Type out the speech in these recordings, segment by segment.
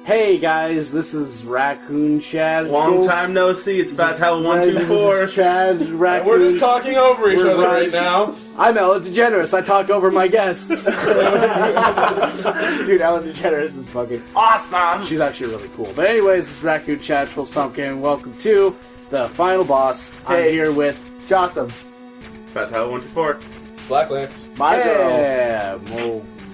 Hey guys, this is Raccoon Chad. Long time no see, it's Fat Hell 124. This is Chad, Raccoon. We're just talking over each other right now. I'm Ellen DeGeneres, I talk over my guests. Dude, Ellen DeGeneres is fucking awesome. She's actually really cool. But anyways, this is Raccoon Chad, Troll Stomp Gaming. Welcome to the final boss. Hey. I'm here with Jossum. Fat Hell 124. Black Lance. My girl. Yeah,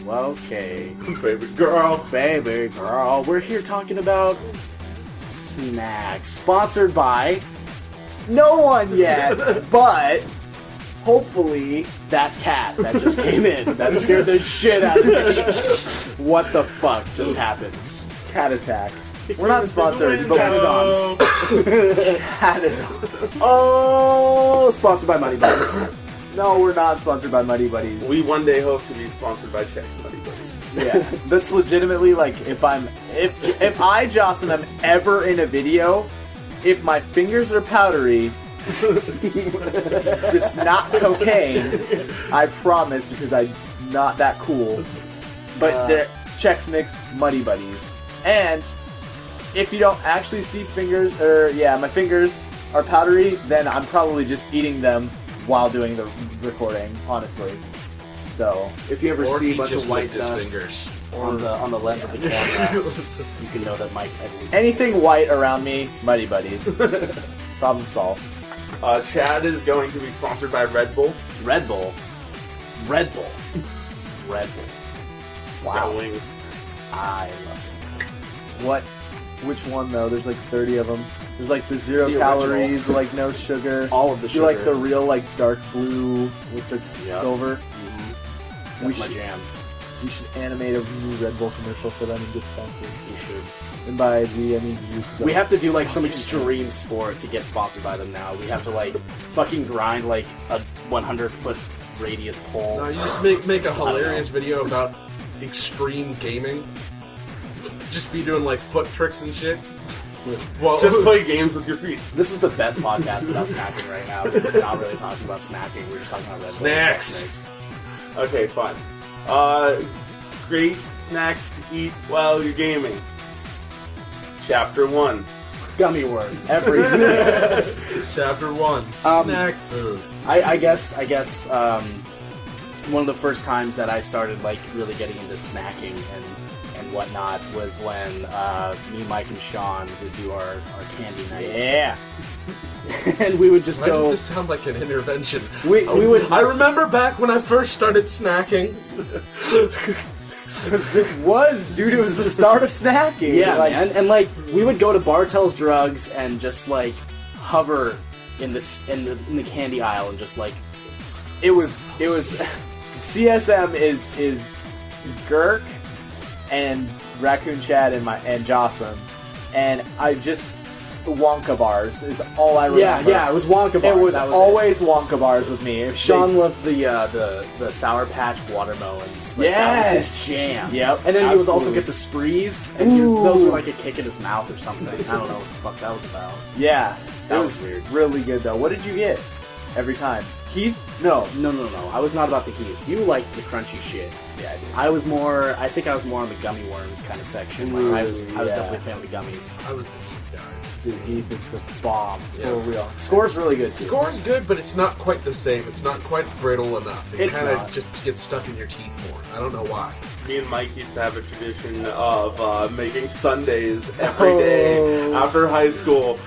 okay. Baby girl. Baby girl. We're here talking about snacks. Sponsored by No one yet, but hopefully that cat that just came in. That scared the shit out of me. What the fuck just happened? Cat Attack. We're not sponsored, but Catadons. Catadons. Oh, sponsored by Money Buddies. No, we're not sponsored by Muddy Buddies. We one day hope to be sponsored by Chex Buddy Buddies. Yeah, that's legitimately like if I, Jossum, am ever in a video, if my fingers are powdery, it's not cocaine. I promise, because I'm not that cool. But they're Chex Mix Muddy Buddies, and if you don't actually see fingers, my fingers are powdery, then I'm probably just eating them while doing the recording, honestly. So If you ever Or see a he bunch just of white licked his dust fingers. on the lens of the camera, you can know that Mike had anything white around me, Muddy Buddies. Problem solved. Chad is going to be sponsored by Red Bull. Red Bull. Red Bull. Red Bull. Got Wow. wings. I love What? Which one though? There's like 30 of them. The's like the zero The calories, like no sugar. it. All of the Do sugar. like the real like dark blue with the Yep. silver. That's we my should- jam. We should animate a new Red Bull commercial for them and get sponsored. You should. And by we, I mean you. We have to do like some extreme sport to get sponsored by them now. We have to like fucking grind like a 100-foot radius pole. No, you just make a hilarious video about extreme gaming. Just be doing like foot tricks and shit. Well, Just play games with your feet. This is the best podcast about snacking right now. We're just not really talking about snacking. We're just talking about Red Bull and Snacks. Okay, fine. Great snacks to eat while you're gaming. Chapter 1. Gummy worms. everything. Chapter 1. Um, Snack food. I guess one of the first times that I started like really getting into snacking and whatnot was when me, Mike, and Sean would do our candy nights. Yeah. And we would just Why go. does this sound like an intervention? We would. I remember back when I first started snacking. It was, dude. It was the start of snacking. Yeah, like, man. And like we would go to Bartell's Drugs and just like hover in the candy aisle and just like It was CSM is Gurk and Raccoon Chad and Jossum, and I just Wonka bars is all I remember. yeah, it was Wonka bars. It was That always Wonka bars with me. If Sean loved the Sour Patch watermelons. Like, that was his jam. Yep. And then he would also absolutely. get the sprees, and those were like a kick in his mouth or something. I don't know what the fuck that was about. Yeah, That it was was weird. really good though. What did you get every time? Keith? No. No. I was not about the keys. You liked the crunchy shit. Yeah, I did. I think I was more on the gummy worms kind of section. Like, I was yeah. definitely a fan of the gummies. I was the cheap guy. Dude, Keith is the bomb. Yeah. For real. Score's really good too. Score's good, but it's not quite the same. It's not quite brittle enough. It It's kind not. of just gets stuck in your teeth more. I don't know why. Me and Mike used to have a tradition of making Sundays every day after high school.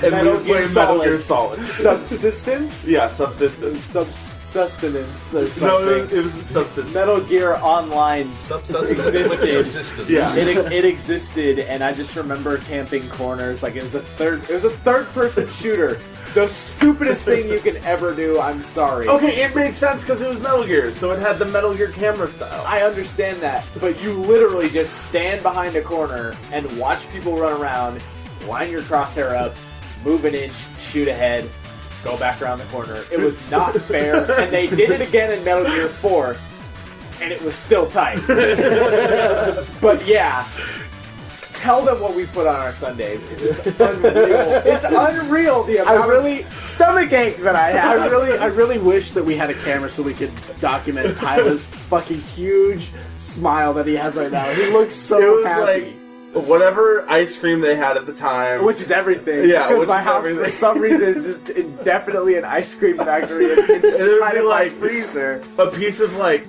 And we would play Metal Gear Solid. Subsistence? Yeah, Subsistence. Sustenance or No, something. it was Subsistence. Metal Gear Online Subsistence. Existed. Subsistence. Yeah. it existed, and I just remember camping corners. Like it was a third person shooter. The stupidest thing you can ever do. I'm sorry. Okay, it made sense because it was Metal Gear, so it had the Metal Gear camera style. I understand that, but you literally just stand behind a corner and watch people run around, line your crosshair up, move an inch, shoot ahead, go back around the corner. It was not fair, and they did it again in Metal Gear 4, and it was still tight. But yeah, tell them what we put on our Sundays, because it's unreal. It's unreal, the amount of stomach ache that I have. I really wish that we had a camera so we could document Tyler's fucking huge smile that he has right now. He looks so It was happy. like whatever ice cream they had at the time. Which is everything. Yeah, because which my is house, everything. for some reason, is just indefinitely an ice cream factory inside of my freezer. A piece of like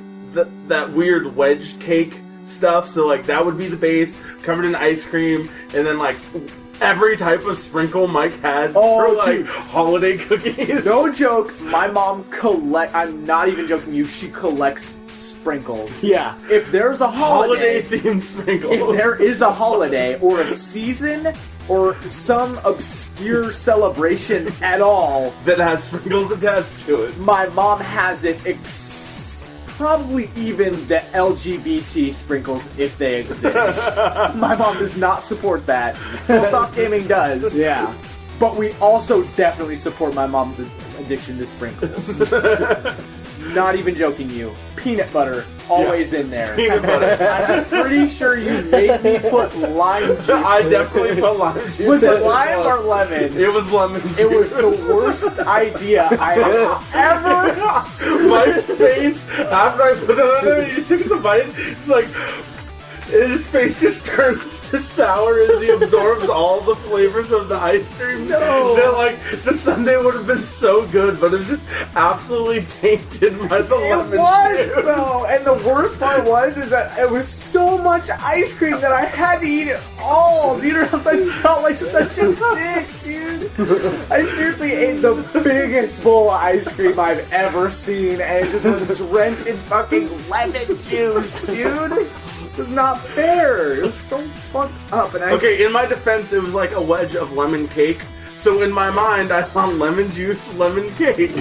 that weird wedge cake stuff. So like that would be the base, covered in ice cream, and then like every type of sprinkle Mike had for like dude. holiday cookies. No joke, my mom I'm not even joking you, she collects sprinkles. Yeah. If there's a holiday themed sprinkles. if there is a holiday or a season or some obscure celebration at all, that has sprinkles attached to it. my mom has it probably even the LGBT sprinkles if they exist. My mom does not support that. Full Stop Gaming does. Yeah. But we also definitely support my mom's addiction to sprinkles. Not even joking you. Peanut butter, always in there. Peanut butter. I'm pretty sure you made me put lime juice I in definitely put lime juice. Was in it lime or lemon? It was lemon juice. It was the worst idea I have ever. Mike's face after I put that on there, and he took some bite. It's like, and his face just turns to sour as he absorbs all the flavors of the ice cream. No. That like the sundae would have been so good, but it was just absolutely tainted by the lemon It was juice. though, and the worst part is that it was so much ice cream that I had to eat it all, dude. Or else I felt like such a dick, dude. I seriously ate the biggest bowl of ice cream I've ever seen, and it just was drenched in fucking lemon juice, dude. It was not fair. It was so fucked up, and Okay, in my defense, it was like a wedge of lemon cake. So in my mind, I found lemon juice, lemon cake.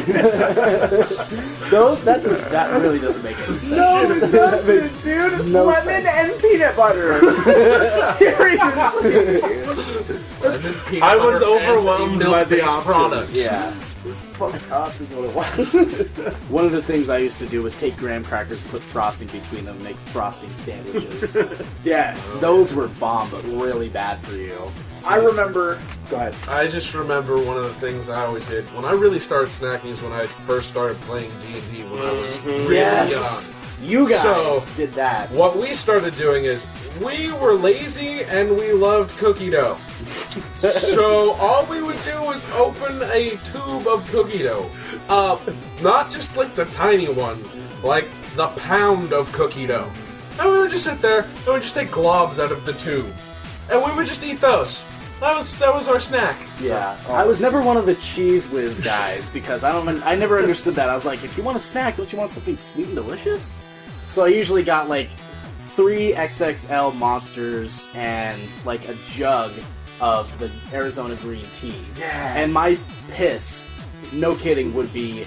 That really doesn't make any sense. No, it doesn't, dude. no Lemon sense. and peanut butter. Seriously. I was overwhelmed by the options. product. Yeah. It was fucked up is what it was. One of the things I used to do was take graham crackers, put frosting between them, and make frosting sandwiches. Yes. Those were bomb, but really bad for you. I remember. Go ahead. I just remember one of the things I always did when I really started snacking is when I first started playing D&D when I was really Yes! You guys So- did that. young. What we started doing is we were lazy and we loved cookie dough. So all we would do was open a tube of cookie dough. Not just like the tiny one, like the pound of cookie dough. And we would just sit there and we'd just take globs out of the tube. And we would just eat those. That was our snack. Yeah, I was never one of the cheese whiz guys because I never understood that. I was like, if you want a snack, don't you want something sweet and delicious? So I usually got like 3 XXL monsters and like a jug of the Arizona green tea. Yes. And my piss, no kidding, would be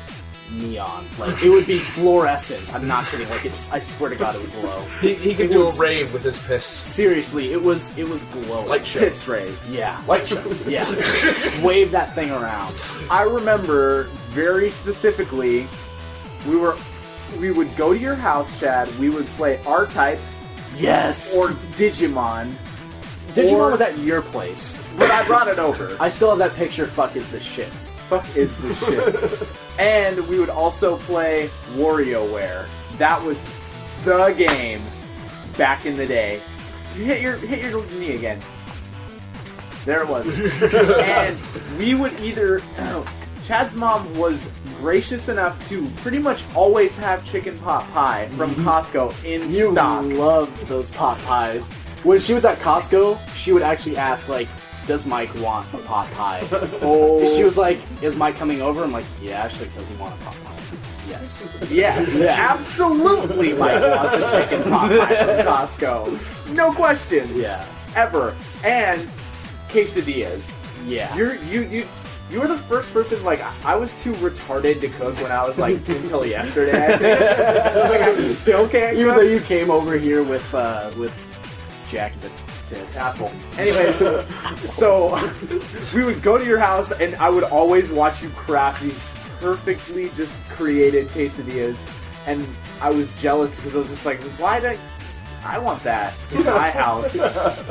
neon. Like it would be fluorescent. I'm not kidding. Like I swear to God, it would glow. He could It do was- a rave with his piss. Seriously, it was glowing. Like show. Piss ray. Yeah. Like show. Yeah. Just wave that thing around. I remember very specifically. We would go to your house, Chad. We would play R-Type Yes. or Digimon. Digimon or- was at your place. But I brought it over. I still have that picture. Fuck is this shit. Fuck is this shit? And we would also play WarioWare. That was the game back in the day. Hit your knee again. There it was. And we would either. Chad's mom was gracious enough to pretty much always have chicken pot pie from Costco in You stock. loved those pot pies. When she was at Costco, she would actually ask, like, does Mike want a pot pie? Oh, She was like, is Mike coming over? I'm like, yeah. She's like, does he want a pot pie? Yes. yes, Yeah. absolutely. Mike wants a chicken pot pie from Costco. No questions. Yeah. Ever. And quesadillas. Yeah. You were the first person, like, I was too retarded to cook when I was, like, until yesterday, I think. Like, I still can't Even though cook. you came over here with Jack the Tits. Asshole. Anyways, so we would go to your house, and I would always watch you craft these perfectly just created quesadillas, and I was jealous because I was just like, why did I want that in my house,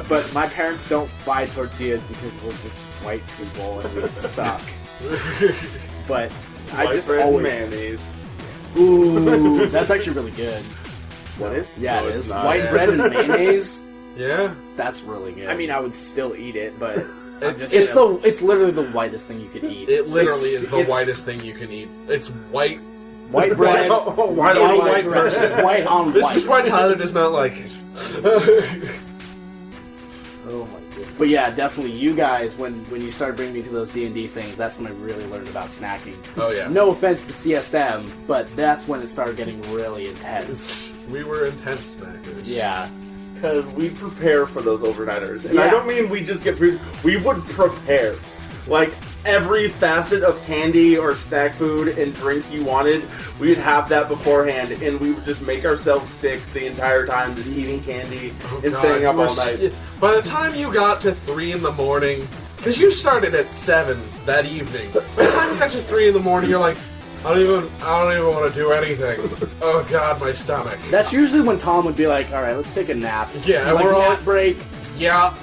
but my parents don't buy tortillas because we're just white people and we suck. But I White just bread always and mayonnaise. Ooh, that's actually really good. what is? Yeah, No, it it's is. not. White bread and mayonnaise. Yeah. That's really good. I mean, I would still eat it, but it's literally the whitest thing you could eat. It literally is the whitest thing you can eat. It's white. White bread. White on white bread. White on This white. is why Tyler does not like it. Oh my goodness. But yeah, definitely you guys, when you started bringing me to those D&D things, that's when I really learned about snacking. Oh yeah. No offense to CSM, but that's when it started getting really intense. We were intense snackers. Yeah. Because we prepare for those overnighters. And I Yeah. don't mean we just get food. We would prepare. Like, every facet of candy or snack food and drink you wanted, we'd have that beforehand, and we would just make ourselves sick the entire time just eating candy and God, staying up you were all night. By the time you got to 3 in the morning, because you started at 7 that evening. By the time you got to 3 in the morning, you're like, I don't even want to do anything. Oh God, my stomach. That's usually when Tom would be like, alright, let's take a nap. Yeah, like, we're all- nap break. Yeah,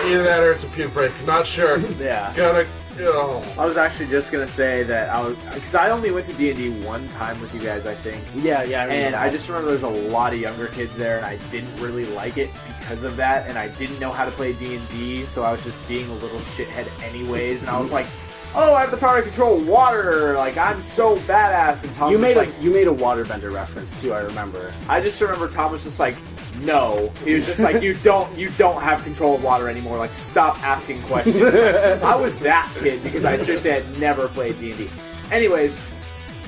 either that or it's a puke break. Not sure. Yeah. Gotta. Oh. I was actually just gonna say that because I only went to D&D one time with you guys, I think. Yeah, I remember And that. I just remember there's a lot of younger kids there, and I didn't really like it because of that, and I didn't know how to play D&D, so I was just being a little shithead anyways, and I was like, oh, I have the power to control water, like, I'm so badass, and Tom you was made like, you made a waterbender reference too, I remember. I just remember Tom was just like, no. He was just like, you don't have control of water anymore, like, stop asking questions. Like, I was that kid, because I seriously had never played D&D. Anyways,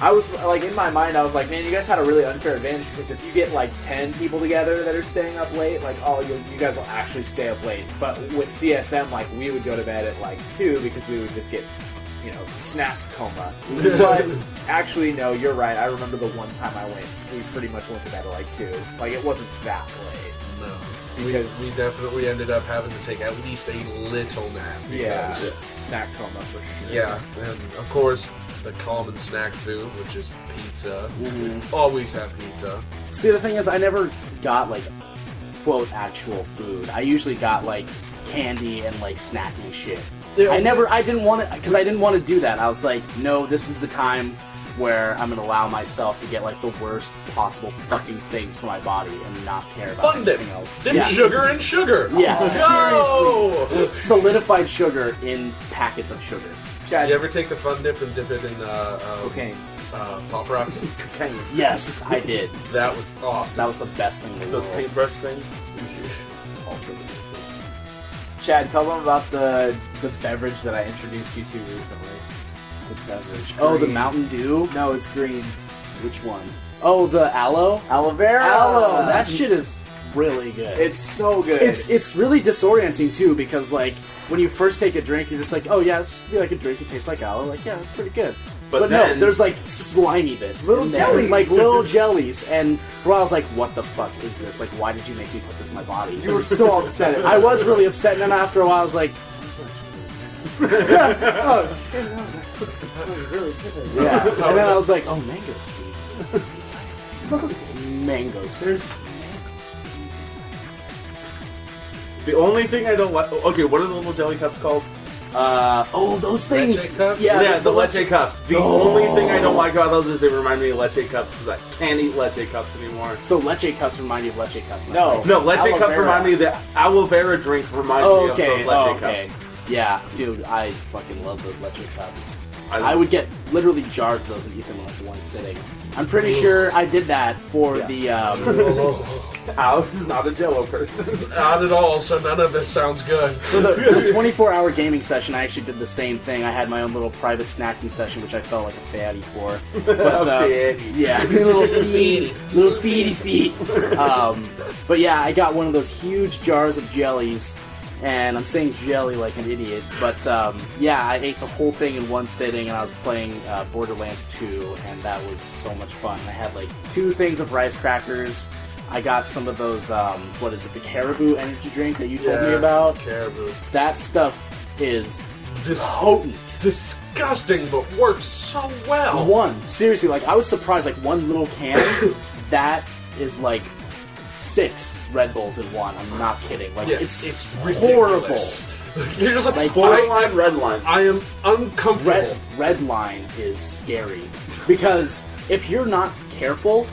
I was, like, in my mind, I was like, man, you guys had a really unfair advantage, because if you get, like, 10 people together that are staying up late, like, oh, you guys will actually stay up late. But with CSM, like, we would go to bed at, like, 2, because we would just get, you know, snack coma. But actually, no, you're right. I remember the one time I went, we pretty much went to bed at, like, 2. Like, it wasn't that late. No. Because- we definitely ended up having to take at least a little nap. Yeah, Because, snack coma for sure. yeah, and of course the common snack food, which is pizza. Mhm. We always have pizza. See, the thing is, I never got, like, quote, actual food. I usually got, like, candy and, like, snacking shit. Yeah. I didn't want to, because I didn't want to do that. I was like, no, this is the time where I'm going to allow myself to get, like, the worst possible fucking things for my body and not care about Fun dip. anything else. Dip Yeah. sugar in sugar. Yes, Go! Solidified sugar in packets of sugar. Did you ever take the fun dip and dip it in Cocaine. Pop Rocks? Cocaine. Yes, I did. That was awesome. That was the best thing in the Those world. paintbrush things. Also delicious. Chad, tell them about the beverage that I introduced you to recently. The beverage. Oh, the Green. Mountain Dew? No, it's green. Which one? Oh, the aloe? Aloe vera. Aloe! That shit is really good. It's so good. It's really disorienting too, because like when you first take a drink, you're just like, oh yeah, it's like a drink. It tastes like aloe. Like yeah, that's pretty good. But no, then- there's like slimy bits, Little in there, jellies. like little jellies. And for a while I was like, what the fuck is this? Like, why did you make me put this in my body? You were so upset. I was really upset, and then after a while I was like, Oh, shit, no, that was really good. yeah. And then I was like, oh, mangosteen. This is fantastic. Mangosteen. The only thing I don't like. Okay, what are the little jelly cups called? Oh, those things. Leche cups? Yeah, the leche cups. The Oh. only thing I don't like about those is they remind me of leche cups because I can't eat leche cups anymore. So leche cups remind you of leche cups. No. No, leche Aloe cups vera. remind me of the aloe vera drink reminds me of Okay, those leche okay. cups. Yeah, dude, I fucking love those leche cups. I- I would get literally jars of those and eat them in like one sitting. I'm pretty sure I did that for the. Alex is not a Jello person. Not at all, so none of this sounds good. For the 24-hour gaming session, I actually did the same thing. I had my own little private snacking session, which I felt like a fatty for. But, Fatty. yeah, little feedy feet. But yeah, I got one of those huge jars of jellies, and I'm saying jelly like an idiot. But yeah, I ate the whole thing in one sitting, and I was playing Borderlands 2, and that was so much fun. I had like 2 things of rice crackers. I got some of those, what is it, the Caribou energy drink that you told me about. Caribou. That stuff is potent. Disgusting, but works so well. One, seriously, like I was surprised, like one little can, that is like 6 Red Bulls in one. I'm not kidding. Like Yeah, it's ridiculous. horrible. You're just Like, Borderline, red line. I am uncomfortable. Red line is scary because if you're not careful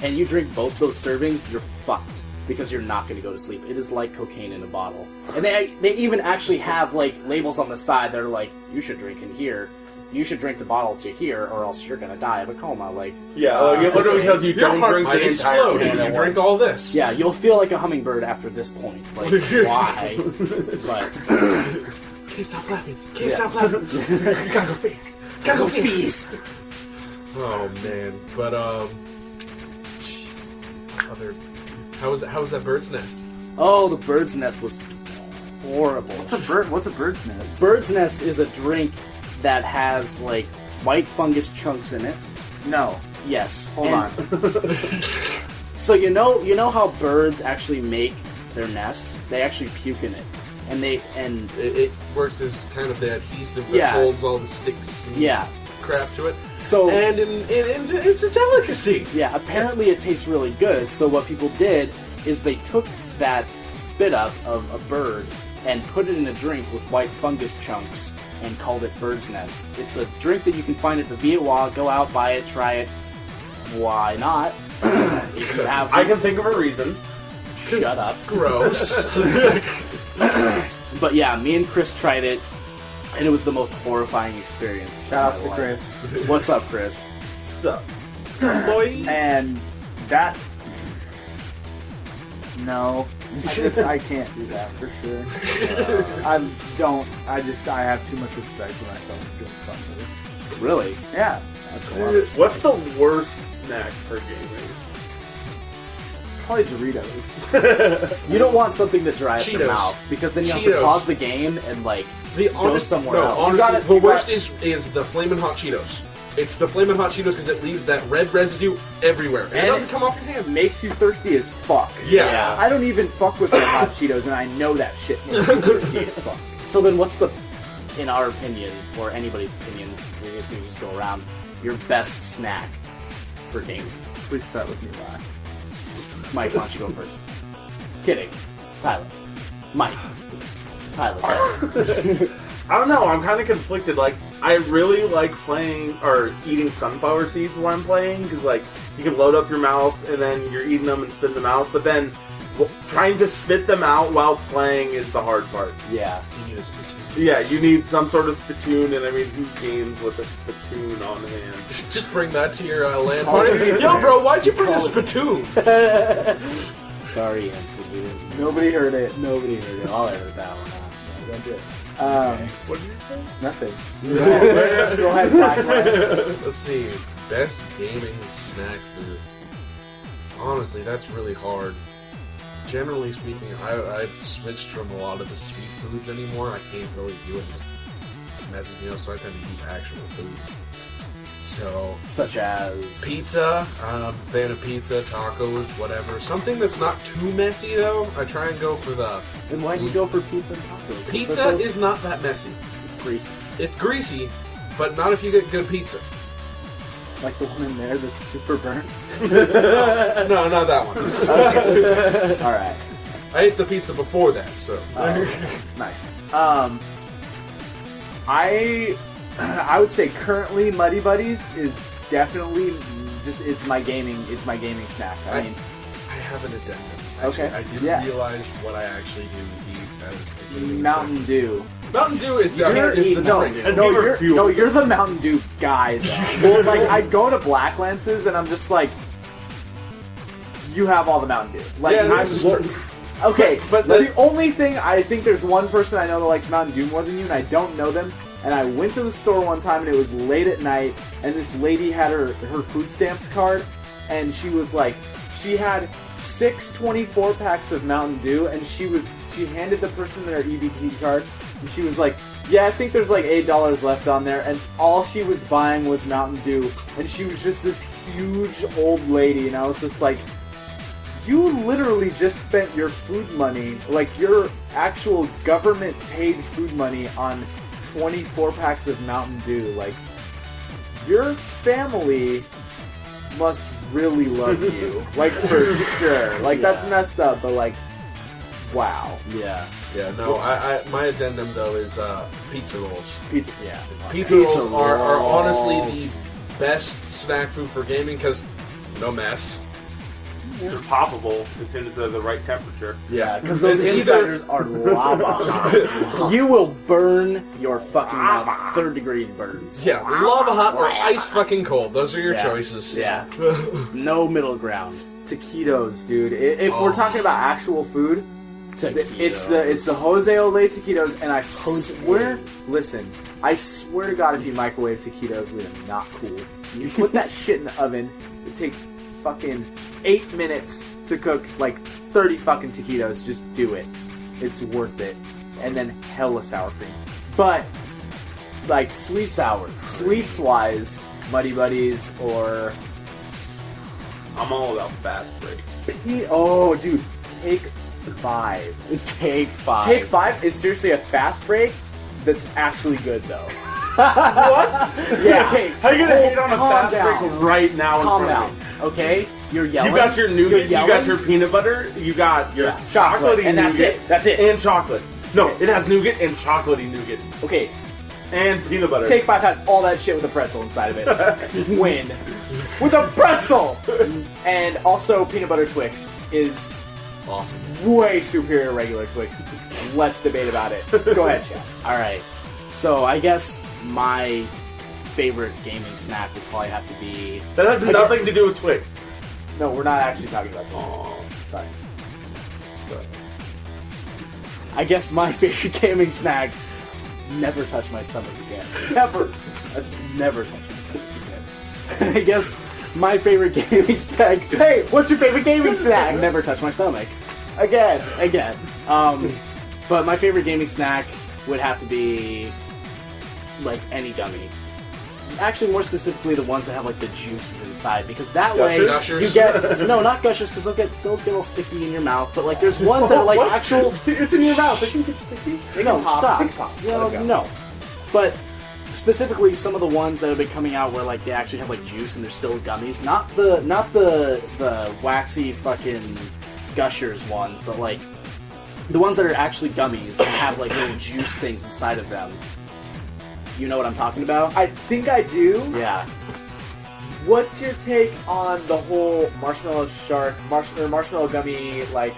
and you drink both those servings, you're fucked. because you're not going to go to sleep. It is like cocaine in a bottle. And they even actually have like labels on the side that are like, you should drink in here. You should drink the bottle to here, or else you're going to die of a coma. Like, it literally tells you Your don't heart drink might the entire explode can if at you once. drink all this. yeah, you'll feel like a hummingbird after this point. Like, why? But Can't stop flapping. Can't stop flapping. Gotta go feast. Gotta go feast. Oh man, but how was that bird's nest? oh, the bird's nest was horrible. What's a bird's nest? Bird's nest is a drink that has like white fungus chunks in it. No. Yes. Hold And- on. So you know how birds actually make their nest? They actually puke in it, and It works as kind of the adhesive that Yeah. holds all the sticks and yeah. crap to it. So And it's a delicacy. yeah, apparently it tastes really good. So what people did is they took that spit up of a bird and put it in a drink with white fungus chunks and called it bird's nest. It's a drink that you can find at the Vietwa. Go out, buy it, try it. Why not? If you have, I can think of a reason. shut up. Gross. But yeah, me and Chris tried it, and it was the most horrifying experience. Shout of out to my Chris. life. What's up, Chris? So, Boy. And that. No, I can't do that for sure. I have too much respect for myself for doing something like this. Really? Yeah. That's a lot of respect. what's the worst snack for gaming? Probably Doritos. You don't want something to dry up the Cheetos. mouth, because then you have to Cheetos. pause the game and like The go honest, somewhere else. Honestly, You the worst is the Flamin' Hot Cheetos. It's the Flamin' Hot Cheetos because it leaves that red residue everywhere. And it And doesn't come off your hands. Makes you thirsty as fuck. Yeah. I don't even fuck with the hot Cheetos, and I know that shit makes you thirsty as fuck. So then, what's the, in our opinion, or anybody's opinion, we can just go around, your best snack for gaming? Please start with me last. Mike wants to go first. Kidding. Tyler. Mike. Tyler. I don't know. I'm kind of conflicted. Like, I really like playing or eating sunflower seeds when I'm playing because, like, you can load up your mouth and then you're eating them and spit them out. But then trying to spit them out while playing is the hard part. Yeah. You need a spittoon. Yeah, you need some sort of spittoon, and I mean, who games with a spittoon on hand? Just bring that to your LAN party. Yo, bro, why'd you bring a spittoon? Sorry, Anson. We didn't- Nobody heard it. Nobody heard it. I'll edit that one out. Don't do it. What did you say? Nothing. Go ahead, Pac-Man. Let's see. Best gaming snack food. Honestly, that's really hard. Generally speaking, I've switched from a lot of the sweet foods anymore. I can't really do it. It just messes me up, so I tend to eat actual food. So, Such as pizza, fan of pizza, tacos, whatever. Something that's not too messy, though. I try and go for the... Then why do you go for pizza and tacos? Pizza is not that messy. It's greasy. It's greasy, but not if you get good pizza. Like the one in there that's super burnt. No, not that one. All right. I ate the pizza before that, so... Nice. I would say currently Muddy Buddies is definitely just it's my gaming snack. I mean, I have an addendum. Okay, Actually, I didn't yeah. realize what I actually do eat as a gaming Mountain Dew. snack. Mountain Dew is the drink. You're the Mountain Dew guy though. Well, like I go to Black Lances and I'm just like, you have all the Mountain Dew. Like Yeah, I'm this is true. okay, But the that's- only thing I think there's one person I know that likes Mountain Dew more than you, and I don't know them. And I went to the store one time, and it was late at night, and this lady had her food stamps card, and she was like, she had 6 24-packs of Mountain Dew, and she handed the person their EBT card, and she was like, yeah, I think there's like $8 left on there, and all she was buying was Mountain Dew, and she was just this huge old lady, and I was just like, you literally just spent your food money, like your actual government-paid food money on 24 packs of Mountain Dew. Like, your family must really love you. Like, for sure. Like, that's messed up, but like, wow. Yeah. Yeah, no, my addendum, though, is pizza rolls. Pizza, yeah. Pizza rolls are honestly the best snack food for gaming, because no mess. They're poppable as soon as they're the right temperature. Yeah, because those It's either- insiders are lava hot. You will burn your fucking mouth 3rd-degree burns. Yeah, lava hot or ice fucking cold. Those are your Yeah. choices. Yeah. No middle ground. Taquitos, dude. If we're talking about actual food, it's the Jose Ole taquitos, and I swear, listen, I swear to God, if you microwave taquitos, we are not cool. You put that shit in the oven, it takes fucking 8 minutes to cook like 30 fucking taquitos. Just do it. It's worth it. And then hella sour cream. But like sweets wise, Muddy Buddies or I'm all about fast breaks. oh, dude, Take 5. Take 5. Take 5 is seriously a fast break that's actually good though. What? Yeah. Okay, How you gonna hate on a calm fast down. break right now? Calm in front down. of me? Okay? You're yelling. You got your nougat. You're You yelling. got your peanut butter. You got your Yeah. chocolatey And that's nougat. it. That's it. And chocolate. No, it has nougat and chocolatey nougat Okay, and peanut butter. Take 5 has all that shit with a pretzel inside of it. Win. With a pretzel! And also, peanut butter Twix is Awesome. way superior to regular Twix. Let's debate about it. Go ahead, Chad. Alright. So, I guess my favorite gaming snack would probably have to be... That has nothing to do with Twix. No, we're not actually talking about Twix. Oh. Sorry. I guess my favorite gaming snack... Never touch my stomach again. Never. I've never touched my stomach again. I guess my favorite gaming snack... Hey, what's your favorite gaming snack? Never touch my stomach. Again. But my favorite gaming snack would have to be like any gummy. Actually, more specifically, the ones that have like the juices inside, because that way Gushers? you get not gushers, because those get all sticky in your mouth. But like, there's ones that are like What? actual. It's in your mouth. It can get sticky. No, pop, stop. they can pop. No, Let it go. no. But specifically, some of the ones that have been coming out where like they actually have like juice and they're still gummies. Not the waxy fucking gushers ones, but like the ones that are actually gummies and have like little juice things inside of them. You know what I'm talking about? I think I do. Yeah. What's your take on the whole marshmallow gummy, like,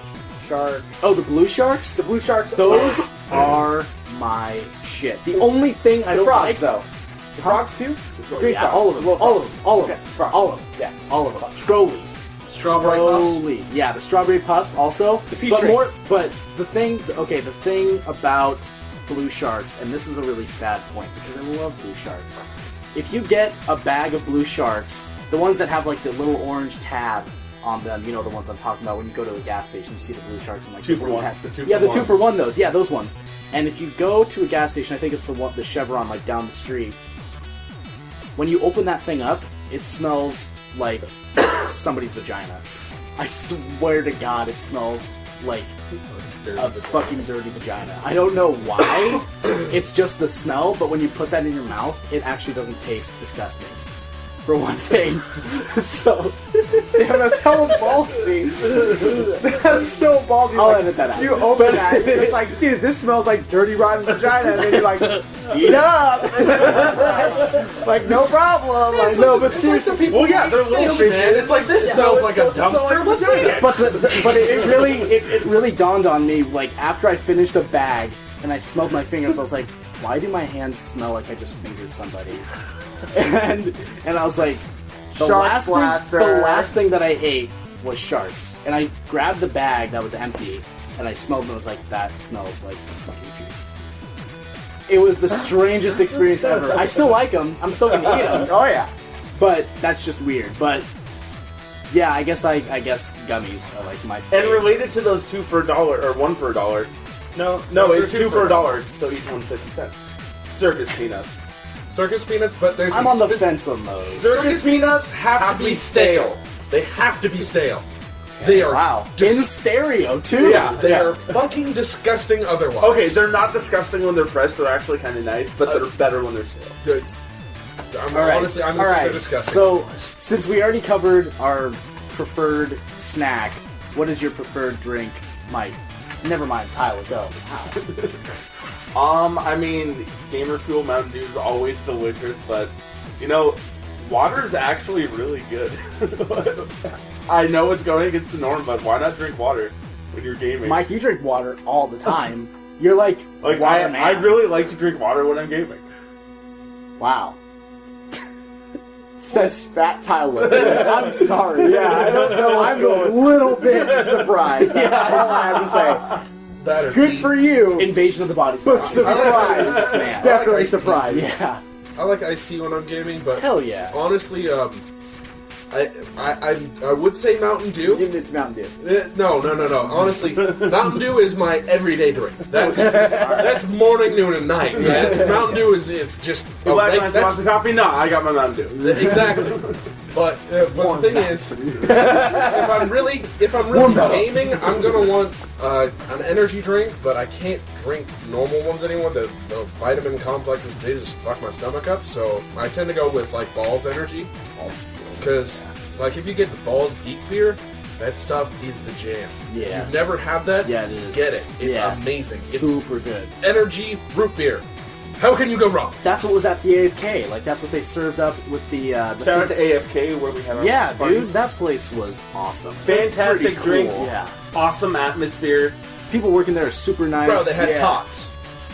shark? Oh, the blue sharks? The blue sharks? Those are my shit. The only thing I The don't frogs, like... though. The frogs, too? The green Yeah, frogs. all of them. Little All of frogs. them. All of Okay, them. frogs. All of them. Yeah. All of them. Trolley. Strawberry puffs. Trolley. Yeah, the strawberry puffs also. The peach but rings. But the thing about blue sharks, and this is a really sad point because I love blue sharks. If you get a bag of blue sharks, the ones that have like the little orange tab on them, you know the ones I'm talking about. When you go to a gas station, you see the blue sharks and like Two the for little one. tab. The two Yeah, for the 2 ones. for 1. Those, yeah, those ones. And if you go to a gas station, I think it's the Chevron like down the street. When you open that thing up, it smells like somebody's vagina. I swear to God, it smells like a fucking dirty vagina. I don't know why. It's just the smell, but when you put that in your mouth, it actually doesn't taste disgusting. For one thing. So, Damn, that's hella ballsy. That's so ballsy. I'll Like, edit that out. You open that, you're just like, dude, this smells like dirty, rotten vagina. And then you're like, eat up. Like, no problem. Like, no, but seriously, Well, yeah, they're little Fish, man. fishes. It's like, this smells like a dumpster. Let's eat it. but it really dawned on me, like, after I finished a bag and I smelled my fingers, I was like, why do my hands smell like I just fingered somebody? And I was like, the Shark Blaster. last thing that I ate was sharks. And I grabbed the bag that was empty, and I smelled them and I was like, that smells like fucking cheap. It was the strangest experience ever. I still like them. I'm still gonna eat them. oh, yeah. But that's just weird. But yeah, I guess gummies are like my And favorite. related to those 2 for $1 or 1 for $1. No, it's 2 for $1. So each one's 50 cents. Circus peanuts. Circus peanuts, but there's I'm on the fence on those. Circus peanuts have to be stale. They have to be stale. They are Wow. In stereo too. yeah, they are fucking disgusting otherwise. Okay, they're not disgusting when they're fresh. They're actually kind of nice, but they're better when they're stale. It's, I'm All right. honestly, I'm All gonna say right. they're disgusting. So, since we already covered our preferred snack, what is your preferred drink, Mike? Never mind, Tyler, go. I mean, Gamer Fuel Mountain Dew is always delicious, but, you know, water is actually really good. I know it's going against the norm, but why not drink water when you're gaming? Mike, you drink water all the time. You're like water man. I really like to drink water when I'm gaming. Wow. Says Fat Tyler. I'm sorry. Yeah, I don't know. I'm a little bit surprised. That's all I have to say. That or Good tea. for you, Invasion of the Body but Snatchers. surprised. Man. Definitely I like iced tea. surprised. Yeah. I like iced tea when I'm gaming, but Hell yeah. honestly, I would say Mountain Dew. It's Mountain Dew. No. Honestly, Mountain Dew is my everyday drink. That's morning, noon, and night. Mountain Dew is just The black man's wants a coffee? No, I got my Mountain Dew. exactly. But the thing is, if I'm really gaming, I'm gonna want an energy drink. But I can't drink normal ones anymore. The vitamin complexes, they just fuck my stomach up. So I tend to go with like Balls Energy. Because, like, if you get the Balls Geek Beer, that stuff is the jam. Yeah. If you've never had that, Yeah, it is. get it. It's Yeah. amazing. It's Super good. energy root beer. How can you go wrong? That's what was at the AFK. Like, that's what they served up with the Shout out to AFK where we had our Yeah, party. dude, that place was awesome. It was Fantastic pretty cool. drinks. Yeah. Awesome atmosphere. People working there are super nice. Bro, they had yeah. tots.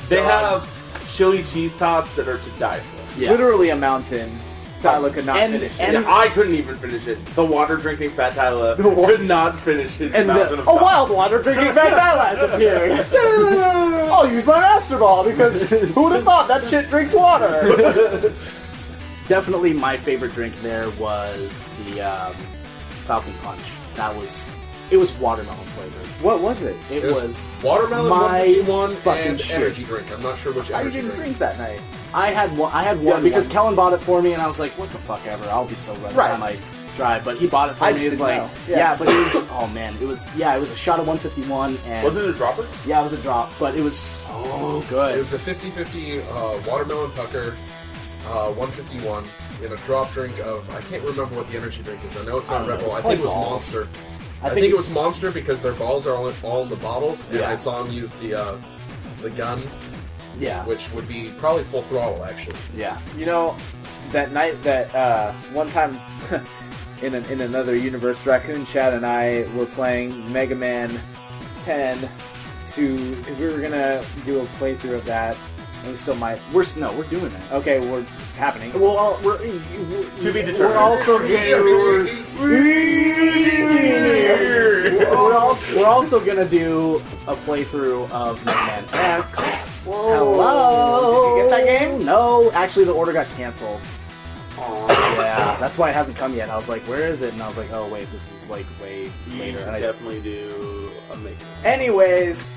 They God. have chili cheese tots that are to die for. Yeah. Literally a mountain. Tyler could not And- finish and- it. Yeah, I couldn't even finish it. The water drinking Fat Tyler could not finish his And mountain the- of A tots. wild water drinking Fat Tyler has appeared. I'll use my Master Ball because who would have thought that shit drinks water? Definitely my favorite drink there was the Falcon Punch. It was watermelon flavored. What was it? It It was watermelon, my 151, fucking and shit. energy drink. I'm not sure which I energy didn't drink that night. I had one Yeah, because one. Kellen bought it for me, and I was like, "What the fuck ever? I'll be sober by the Right. time I drive." But he bought it for I me. just He's didn't like, know. yeah. Yeah. But it was oh man, it was a shot of 151, and Wasn't it a dropper? yeah, it was a drop, but it was so good. It was a 50-50 watermelon pucker, 151, in a drop drink of, I can't remember what the energy drink is. I know it's I not don't know, Red Bull. it's I think it was probably Balls. Monster. I I think it was Monster because their balls are all in the bottles, and Yeah. I saw him use the gun, yeah, which would be probably full throttle, actually. yeah. You know, that night that one time in another universe, Raccoon Chad and I were playing Mega Man 10 because we were gonna do a playthrough of that, and we still might. We're doing that. Okay, it's happening. Well, we're To be determined. We're also we're also gonna do a playthrough of Mega Man X. Hello. Did you get that game? No, actually, the order got canceled. Yeah, that's why it hasn't come yet. I was like, "Where is it?" And I was like, "Oh wait, this is like way later." And I I definitely do amazing. Anyways,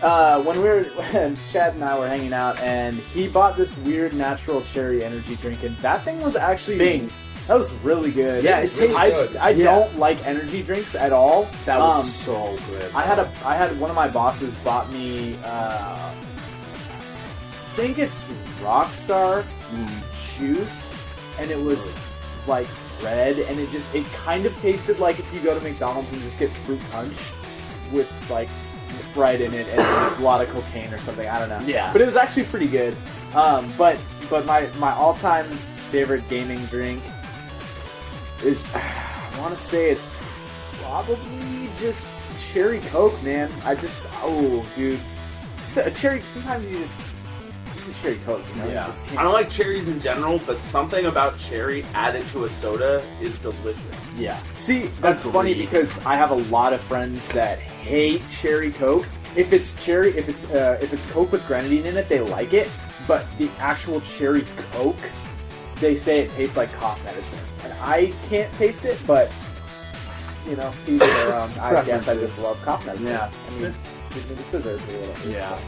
when Chad and I were hanging out, and he bought this weird natural cherry energy drink, and that thing was actually Bing. That was really good. Yeah, it tastes good. I Yeah. don't like energy drinks at all. that was so good. I had one of my bosses bought me. I think it's Rockstar juiced, and it was like red, and it kind of tasted like if you go to McDonald's and just get fruit punch with like Sprite in it and a lot of cocaine or something. I don't know. Yeah. but it was actually pretty good. But my all time favorite gaming drink is I want to say it's probably just cherry Coke, man. Dude, a cherry. Sometimes you just a cherry Coke. You know? Yeah. You just can't- I don't like cherries in general, but something about cherry added to a soda is delicious. yeah. See, that's funny Agreed. because I have a lot of friends that hate cherry Coke. If it's Coke with grenadine in it, they like it. But the actual cherry Coke, they say it tastes like cough medicine, and I can't taste it. But you know, to each their own. I guess I just Preferences. love cough medicine. Yeah. I mean, give me the scissors or whatever. Yeah.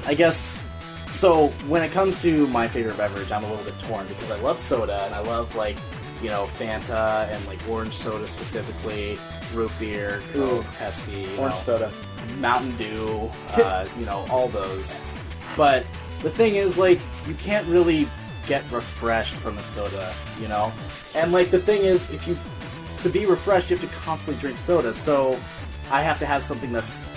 I guess. So when it comes to my favorite beverage, I'm a little bit torn because I love soda and I love Fanta and like orange soda specifically, root beer, Coke, Pepsi, Orange soda. Mountain Dew, all those. But the thing is, you can't really get refreshed from a soda, And the thing is, to be refreshed, you have to constantly drink soda. So I have to have something that's,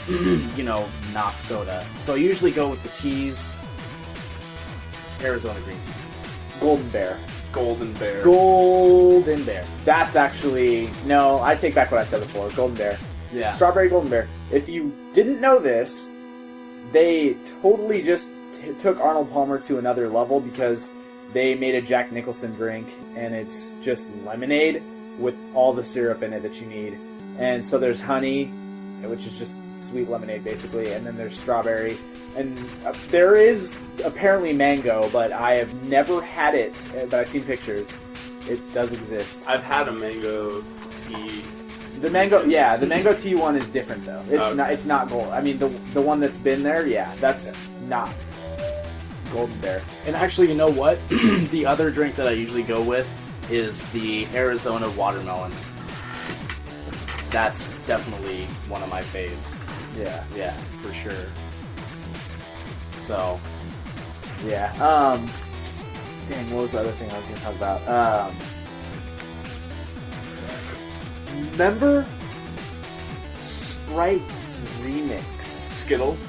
not soda. So I usually go with the teas, Arizona green tea. Golden Bear. Golden Bear. Golden Bear. That's actually... No, I take back what I said before. Golden Bear. Yeah. Strawberry Golden Bear. If you didn't know this, they totally just took Arnold Palmer to another level because they made a Jack Nicholson drink, and it's just lemonade with all the syrup in it that you need. And so there's honey, which is just sweet lemonade, basically, and then there's strawberry. And there is apparently mango, but I have never had it, but I've seen pictures. It does exist. I've had a mango tea. The mango tea one is different though. It's not gold. I mean, the one that's been there, that's not Golden Bear. And actually, you know what? The other drink that I usually go with is the Arizona watermelon. That's definitely one of my faves. Yeah, for sure. So, yeah. Dang, what was the other thing I was going to talk about? Remember Sprite Remix? Skittles.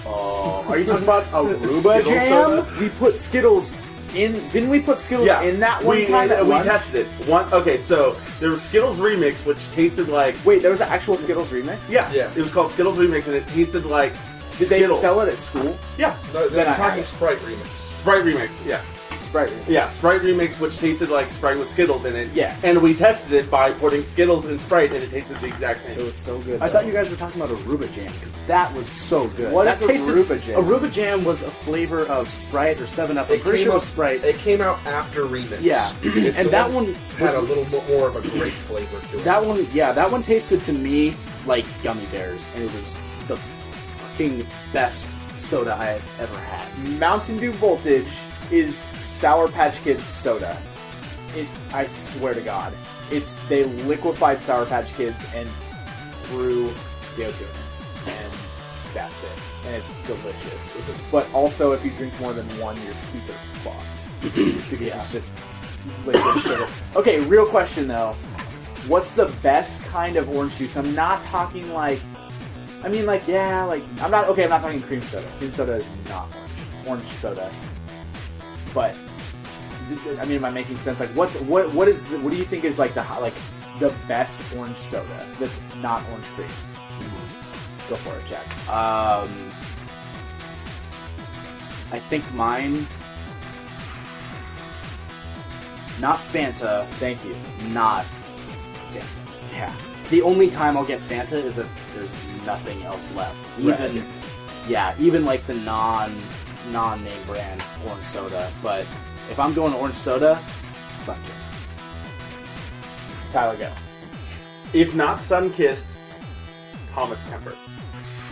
are you talking about Aruba Skittles jam? soda? We put Skittles in. Didn't we put Skittles in that one time? We tested it. Okay, so there was Skittles Remix, which tasted like. Wait, there was an actual Skittles remix? Yeah, Yeah. It was called Skittles Remix, and it tasted like. Did Skittles. they sell it at school? Yeah, No, they're Then I talking had it. Sprite remix. Sprite Remix. Yeah. Sprite remix. Yeah, Sprite Remix, which tasted like Sprite with Skittles in it. Yes. And we tested it by putting Skittles in Sprite, and it tasted the exact It same. was so good. I thought you guys were talking about Aruba jam because that was so good. What that is Aruba jam? Aruba jam was a flavor of Sprite or 7-Up. I'm It pretty came sure it was out- Sprite. It came out after remix. Yeah. It's And the that one had a was- little bit more of a grape flavor to it. That one tasted to me like gummy bears, and it was the fucking best soda I had ever had. Mountain Dew Voltage is Sour Patch Kids soda. I swear to God. They liquefied Sour Patch Kids and threw CO2 in it. And that's it. And it's delicious. But also, if you drink more than one, your teeth are fucked. Because it's just liquid sugar. Okay, real question though. What's the best kind of orange juice? I'm not talking like... I'm not talking cream soda. Cream soda is not orange. Orange soda. But I mean, am I making sense? Like, what do you think is like the best orange soda that's not orange cream? Go for it, Jack. I think mine. Not Fanta. Thank you. Not Fanta. Yeah. The only time I'll get Fanta is if there's nothing else left. Even like the non-name brand orange soda. But if I'm going orange soda, Sunkist. Tyler, go. If not Sunkissed, Thomas Kemper.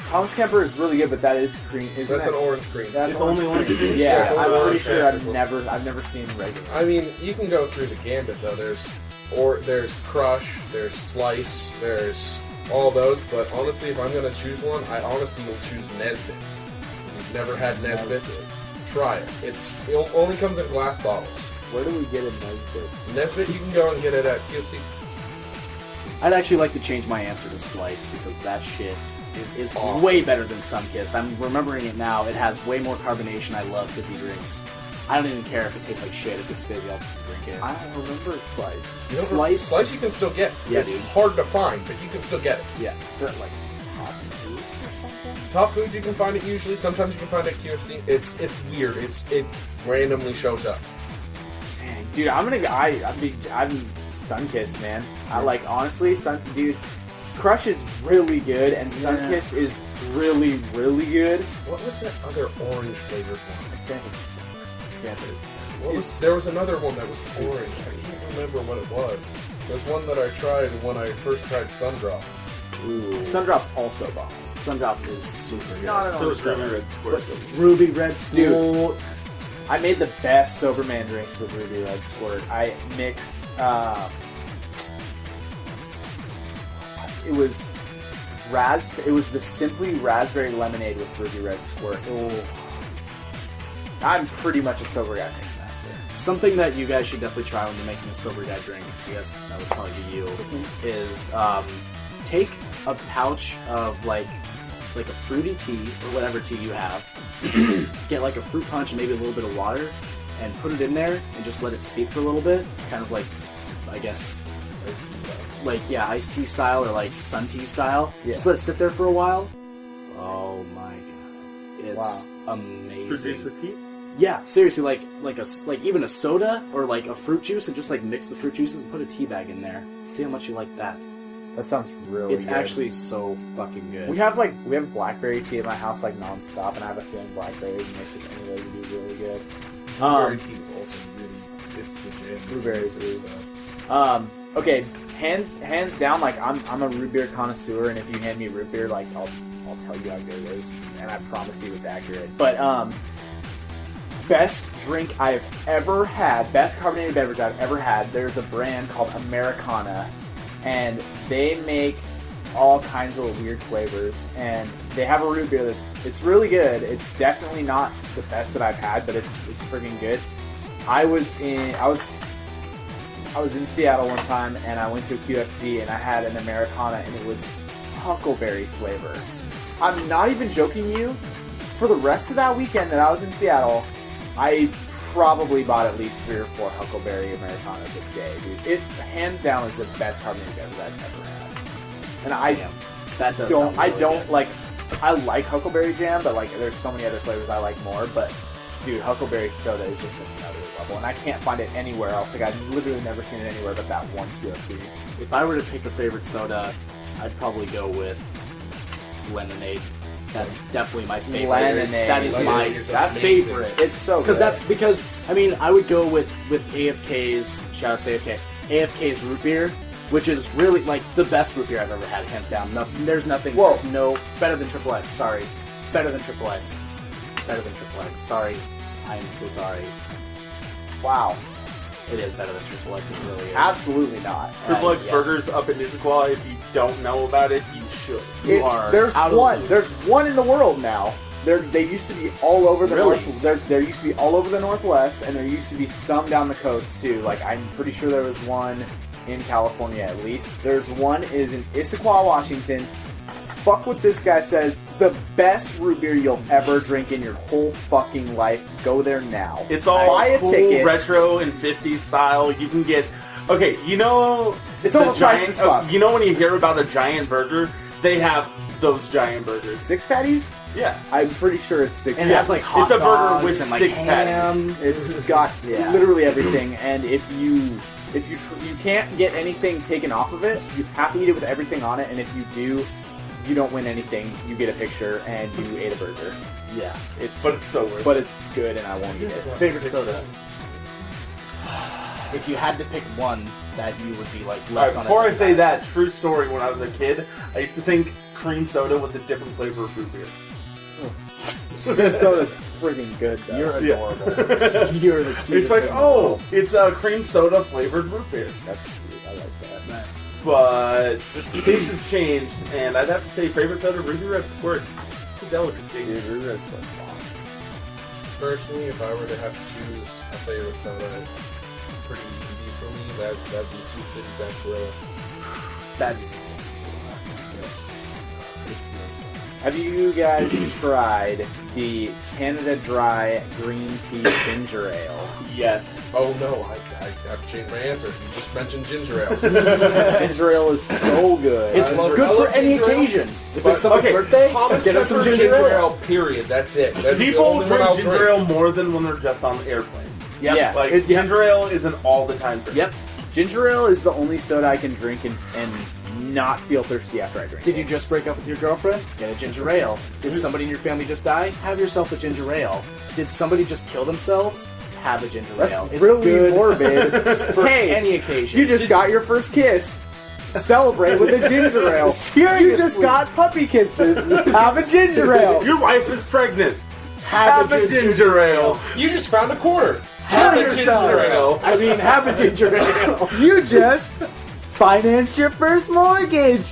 Thomas Kemper is really good, but that is cream. Isn't That's that? an orange cream. That's It's only orange cream. Yeah, It's only I'm pretty orange sure cream. I've never seen regular. I mean, you can go through the gambit though. There's Crush, there's Slice, there's all those. But honestly, if I'm gonna choose one, I honestly will choose Nesbit's. If you've never had Nesbit's, try it. It only comes in glass bottles. Where do we get a Nesbit's? Nesbit, you can go and get it at QFC. I'd actually like to change my answer to Slice because that shit is Awesome. way better than Sunkist. I'm remembering it now. It has way more carbonation. I love fizzy drinks. I don't even care if it tastes like shit. If it's fizzy, I'll drink it. I don't remember Slice. Slice? You can still get. Yeah, It's dude. hard to find, but you can still get it. Yeah. Is that like Top Foods or something? Top Foods you can find it usually. Sometimes you can find it at QFC. It's weird. It randomly shows up. Dang, dude, I'm Sunkissed, man. I like honestly, dude. Crush is really good, and Sunkissed is really, really good. What was that other orange flavored one? Fanta is There was another one that was orange. I can't remember what it was. There's one that I tried when I first tried Sundrop. Ooh. Sundrop's also bomb. Sundrop is super good. Not an So orange it's Ruby soda. Red Squirt. Ruby Red School. I made the best sober man drinks with Ruby Red Squirt. I mixed. It was the Simply Raspberry Lemonade with Ruby Red Squirt. Oh, I'm pretty much a sober guy mix master. Something that you guys should definitely try when you're making a sober guy drink, I guess that would probably be you, is take a pouch of like a fruity tea or whatever tea you have. Get like a fruit punch and maybe a little bit of water. and put it in there and just let it steep for a little bit, kind of like, I guess, like, yeah, iced tea style or like sun tea style. Yeah. Just let it sit there for a while. Oh my god, it's amazing. Produce with tea? Yeah, seriously, like even a soda or like a fruit juice, and just like mix the fruit juices and put a tea bag in there. See how much you like that. That sounds really It's good. actually so fucking good. We have blackberry tea at my house like nonstop, and I have a feeling blackberry mixed with any way would be really good. Blueberry tea is also really, it's the jam. Blueberry tea. Okay, hands down, like I'm a root beer connoisseur, and if you hand me root beer, like I'll tell you how good it is, and I promise you it's accurate. But best drink I've ever had, best carbonated beverage I've ever had. There's a brand called Americana, and they make all kinds of weird flavors, and they have a root beer it's really good. It's definitely not the best that I've had, but it's freaking good. I was in Seattle one time, and I went to a QFC, and I had an Americana, and it was huckleberry flavor. I'm not even joking you. For the rest of that weekend that I was in Seattle, I probably bought at least 3 or 4 huckleberry Americanas a day, dude. It hands down is the best carbonated beverage I've ever had. And that does don't, sound I really don't good. like. I like huckleberry jam, but like, there's so many other flavors I like more. But dude, huckleberry soda is just another level, and I can't find it anywhere else. Like, I've literally never seen it anywhere but that one QFC. If I were to pick a favorite soda, I'd probably go with lemonade. That's definitely my favorite. Lemonade. That is my Lemonade is amazing. favorite. It's so good. Because I mean, I would go with AFK's, shout out to AFK, AFK's root beer, which is really like the best root beer I've ever had, hands down. There's nothing. Whoa. There's no better than Triple X. Sorry, better than Triple X. Better than Triple X. Sorry, I am so sorry. Wow. It is better than Triple X. It really is. Absolutely not. Triple X yes. Burgers up in Issaquah. If you don't know about it, you should. There's out of one. the- There's one in the world now. They used to be all over the Really? North. There used to be all over the Northwest, and there used to be some down the coast too. Like, I'm pretty sure there was one in California at least. There's one is in Issaquah, Washington. Fuck what this guy says. The best root beer you'll ever drink in your whole fucking life. Go there now. It's all Buy a cool, ticket. retro and 50s style. You can get... Okay, you know... It's the overpriced giant, as fuck. You know when you hear about a giant burger? They have those giant burgers. 6 patties? Yeah. I'm pretty sure it's 6 And it has like hot It's a burger dogs with and like 6 ham. patties. It's got Yeah. literally everything, and if you can't get anything taken off of it, you have to eat it with everything on it. And if you do, you don't win anything. You get a picture, and you ate a burger. Yeah. But it's so worth it. But it's good, and I won't eat it. Favorite soda? If you had to pick one that you would be like left on. Before I a say that, true story, when I was a kid, I used to think cream soda was a different flavor of root beer. This soda's freaking good, though. You're Yeah. adorable. You're the cutest. It's like, thing in the oh, world. it's a cream soda flavored root beer. That's cute. I like that. That's- But tastes have changed, and I'd have to say favorite soda, Ruby Red Squirt. It's a delicacy. Dude, Ruby Red's fun. Personally, if I were to have to choose a favorite soda, it's pretty easy for me. That'd be Sweet City Sarsaparilla. That's. It's good. Have you guys tried the Canada Dry Green Tea Ginger Ale? Yes. Oh no, I have to change my answer. You just mentioned ginger ale. Ginger Ale is so good. It's I love good for any ginger ale, occasion. If but- it's someone's okay, birthday, Thomas get him some Pepper ginger ale. period. That's it. That's the People only one drink I'll ginger drink. ale more than when they're just on airplanes. Yep. Yeah. Like, ginger ale is an all-the-time drink. Yep. Ginger Ale is the only soda I can drink and not feel thirsty after I drink Did it. you just break up with your girlfriend? Get a ginger ale. Did somebody in your family just die? Have yourself a ginger ale. Did somebody just kill themselves? Have a ginger ale. That's It's really good morbid. for Hey, any occasion. you just got your first kiss. Celebrate with a ginger ale. Seriously. You just got puppy kisses. Have a ginger ale. Your wife is pregnant. have Have a ginger ale. You just found a quarter. Have Have a yourself. ginger ale. I mean, have a ginger ale. You just financed your first mortgage.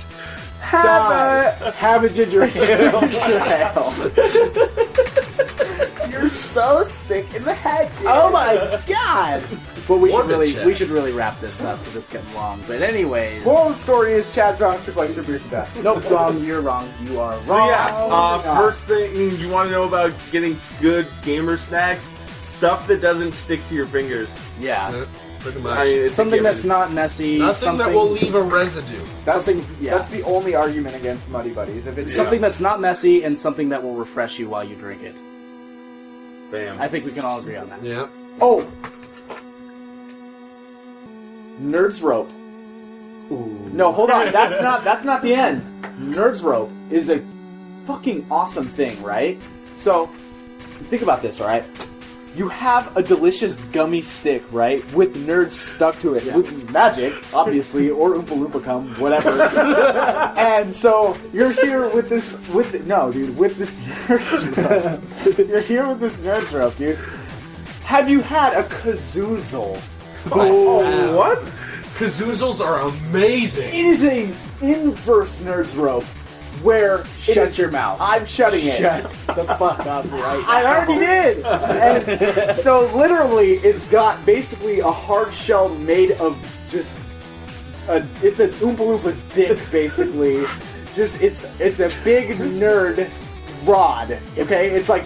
Have a ginger ale. You're so sick in the head, dude. Oh my god! But we Orbit check. should really wrap this up because it's getting long. But anyways, Moral of the story is Chad's wrong. Triple X beer's the best. nope, wrong. You're wrong. You are wrong. So yeah, first thing you want to know about getting good gamer snacks, Stuff that doesn't stick to your fingers. Yeah. Pretty much. I mean, it's a Something given. that's not messy. Nothing something that will leave a residue. That's something- yeah. That's the only argument against Muddy Buddies. If it's something that's not messy and something that will refresh you while you drink it. Bam. I think we can all agree on that. Yeah. oh, Nerd's Rope. No, hold on. That's not the end. Nerd's Rope is a fucking awesome thing, right? So, think about this, all right? You have a delicious gummy stick, right, with nerds stuck to it, with magic, obviously, or Oompa Loompa cum, whatever. And so you're here with this, with this Nerds Rope. You're here with this Nerds Rope, dude. Have you had a kazoozle? Oh, what? Kazoozles are amazing. It is a inverse Nerds Rope where Shut your mouth. I'm shutting it. Shut the fuck up right now. I already did. And so literally, it's got basically a hard shell made of just it's an Oompa Loompa's dick, basically. Just it's a big nerd rod. Okay, it's like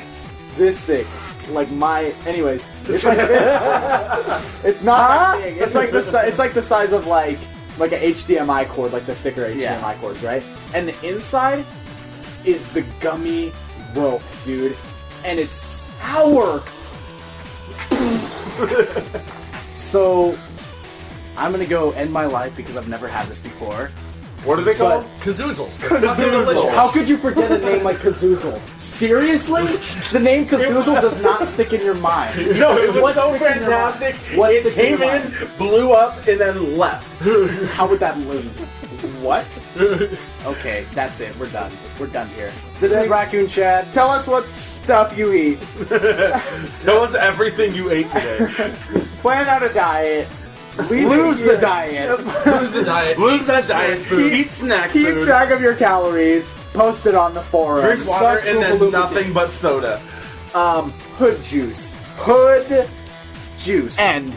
this thing. Like anyways, it's like this. It's not that big. It's like the size of like an HDMI cord, like the thicker HDMI cords, right? And the inside is the gummy rope, dude, and it's sour. So, I'm gonna go end my life because I've never had this before. What are they called? Kazoozles. Kazoozle. How could you forget a name like Kazoozle? Seriously? The name Kazoozle does not stick in your mind. No, it was What so sticks in your mind? fantastic. What It sticks in came your in, mind? blew up, and then left. How would that live? What? Okay, that's it. We're done. We're done here. This is Raccoon Chad. Tell us what stuff you eat. Tell us everything you ate today. Plan out a diet. Lose the diet. Who's the diet? Lose that diet food. Eat snack Keep food. track of your calories. Post it on the forum. Drink water Suck and Oompa then Loompa nothing dicks. but soda. Hood juice. Hood Juice. and